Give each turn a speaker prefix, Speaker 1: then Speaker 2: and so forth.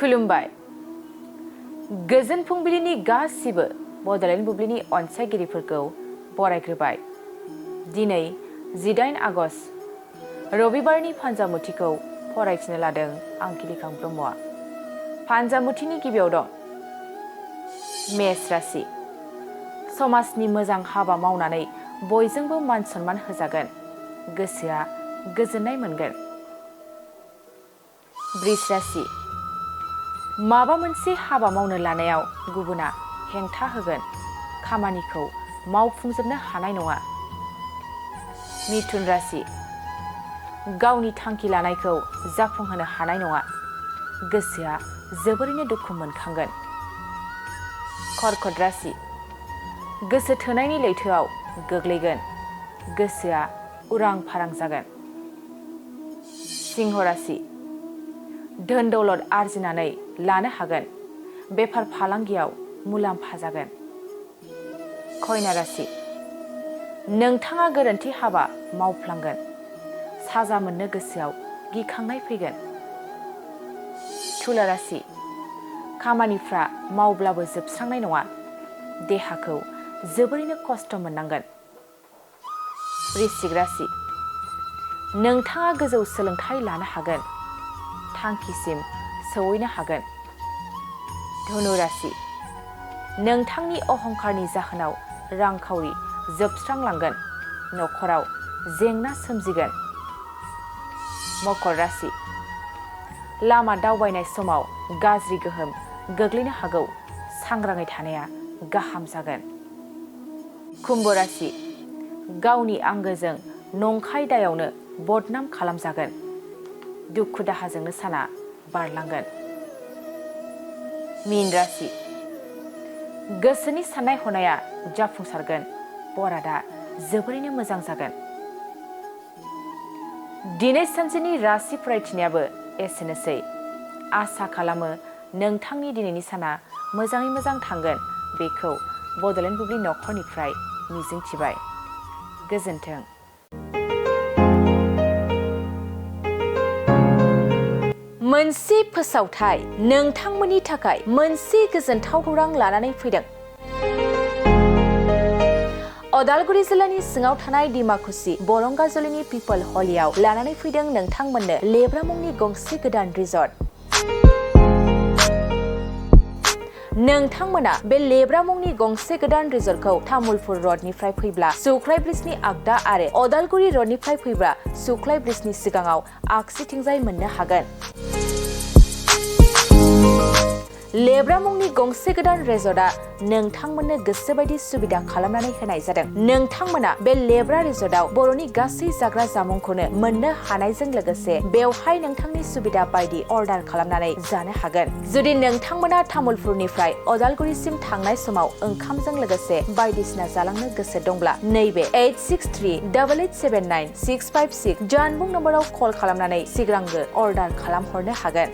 Speaker 1: खुलुमबाय गोजोन फुंबिलिनि गासिबो बड'लेण्ड बुब्लिनि अनसायगिरिफोरखौ बरायग्रोबाय। दिनै 18 आगस्ट रबिबारनि फान्जामुथिखौ फरायथिनो लादों आं किलिखां ब्रह्मआ। फान्जामुथिनि गिबियाव दं मेष राशि। समाजनि मोजां हाबा मावनानै बयजोंबो मान सन्मान होजागोन, गोसोआ गोजोननाय मोनगोन। वृष राशि। माबा मोनसे हाबा मावनो लानायाव गुबुना हेंथा होगोन, खामानिखौ मावफुंजोबनो हानाय नङा। मिथुन राशि। गावनि थांखि लानायखौ जाफुंहोनो हानाय नङा, गोसोआ जोबोरैनो दुखु मोनखांगोन। कर्कट राशि। गोसो थोनायनि लैथोआव गोग्लैगोन, गोसोआ उरां फारां जागोन। सिंह राशि। धोन दौलत आरजिनानै लानो हागोन, बेफार फालांगियाव मुलाम्फा जागोन। कन्या राशि। नोंथाङा गोरोन्थि हाबा मावफ्लांगोन, साजा मोननो गोसोआव गिखांनाय फैगोन। तुला राशि। खामानिफ्रा मावब्लाबो जोबस्रांनाय नङा, देहाखौ जोबोरैनो खस्थ' मोननांगोन। वृश्चिक राशि। नोंथाङा गोजौ सोलोंथाइ लानो हागोन, थांखिसिम सौहैनो हागोन। धनु राशि। नोंथांनि अहंकारनि जाहोनाव रांखावरि जोबस्रांलांगोन, न'खराव जेंना सोमजिगोन। मकर राशि। लामा दावबायनाय समाव गाज्रि गोहोम गोग्लैनो हागौ, सांग्राङै थानाया गाहाम जागोन। कुम्भ राशि। गावनि आंगोजों नंखाय दायावनो बदनाम खालामजागोन, दुखु दाहाजोंनो साना बारलांगोन। मीन राशि। गोसोनि साननाय हनाया जाफुंसारगोन, बरादा जोबोरैनो मोजां जागोन। दिनै सानसेनि राशि फरायथिनायाबो एसेनोसै। आसा खालामो नोंथांनि दिनैनि साना मोजाङै मोजां थांगोन, बेखौ बड'लेण्ड बुब्लि नखरनिफ्राय मिजिंथिबाय। गोजोन्थों। मोनसे फोसावथाय नोंथांमोननि थाखाय मोनसे गोजोनथाव खौरां लानानै फैदों। अदालगुरि जिल्लानि सिङाव थानाय डिमाकुसि बरंगाजुलिनि पिपल हलियाव लानानै फैदों नोंथांमोननो लेब्रा मुंनि गंसे गोदान रिजर्ट। नोंथांमोना बे लेब्रा मुंनि गंसे गोदान रिजर्टखौ तामुलपुर रडनिफ्राय फैब्ला सुख्लाय ब्रिजनि आगदा आरो अदालगुरि रडनिफ्राय फैब्ला सुख्लाय ब्रिजनि सिगाङाव आगसिथिंजाय मोननो हागोन। लेब्रा मुंनि गंसे गोदान रिजर्टआ नोंथांमोननो गोसोबायदि सुबिदा खालामनानै होनाय जादों। नोंथांमोना बे लेब्रा रिजर्टआव बर'नि गासै जाग्रा जामुंखौनो मोननो हानायजों लोगोसे बेवहाय नोंथांनि सुबिदा बायदि अर्डार खालामनानै जानो हागोन। जुदि नोंथांमोना तामुलपुरनिफ्राय अदालगुरिसिम थांनाय समाव ओंखामजों लोगोसे बायदिसिना जालांनो गोसो दंब्ला नैबे 8638879656 जानबुं नम्बराव कल खालामनानै सिगांग्रो अर्डार खालामहरनो हागोन।